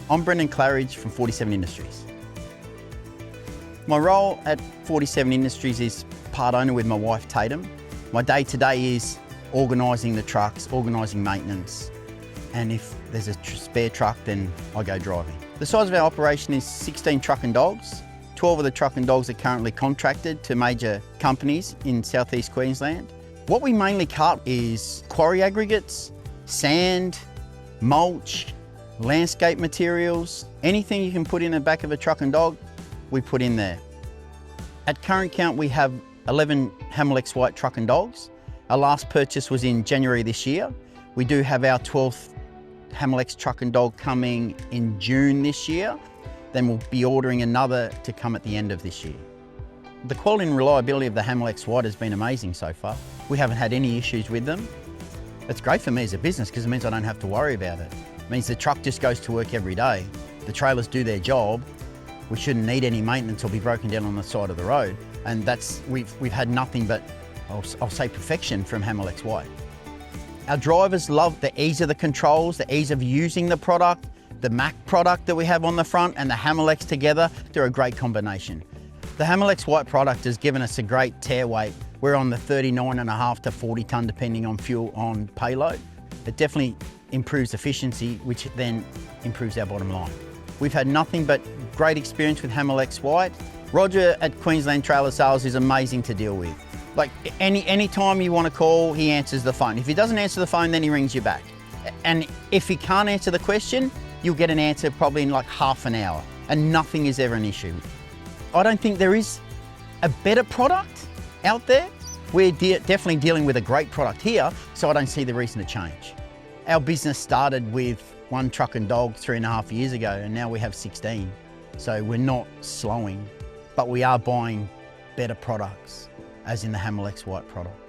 I'm Brendon Claridge from 47 Industries. My role at 47 Industries is part owner with my wife Tatum. My day to day is organising the trucks, organising maintenance, and if there's a spare truck then I go driving. The size of our operation is 16 truck and dogs. 12 of the truck and dogs are currently contracted to major companies in southeast Queensland. What we mainly cart is quarry aggregates, sand, mulch, landscape materials, anything you can put in the back of a truck and dog, we put in there. At current count, we have 11 Hamelex White truck and dogs. Our last purchase was in January this year. We do have our 12th Hamelex truck and dog coming in June this year. Then we'll be ordering another to come at the end of this year. The quality and reliability of the Hamelex White has been amazing so far. We haven't had any issues with them. It's great for me as a business because it means I don't have to worry about it. It means the truck just goes to work every day. The trailers do their job. We shouldn't need any maintenance or be broken down on the side of the road. And we've had nothing but, I'll say, perfection from Hamelex White. Our drivers love the ease of the controls, the ease of using the product, the Mac product that we have on the front and the Hamelex together. They're a great combination. The Hamelex White product has given us a great tear weight. We're on the 39.5 to 40 tonne depending on fuel on payload. It definitely improves efficiency, which then improves our bottom line. We've had nothing but great experience with Hamelex White. Roger at Queensland Trailer Sales is amazing to deal with. Like any time you want to call, he answers the phone. If he doesn't answer the phone, then he rings you back. And if he can't answer the question, you'll get an answer probably in like half an hour, and nothing is ever an issue. I don't think there is a better product out there. We're definitely dealing with a great product here, so I don't see the reason to change. Our business started with one truck and dog 3.5 years ago, and now we have 16. So we're not slowing, but we are buying better products, as in the Hamelex White product.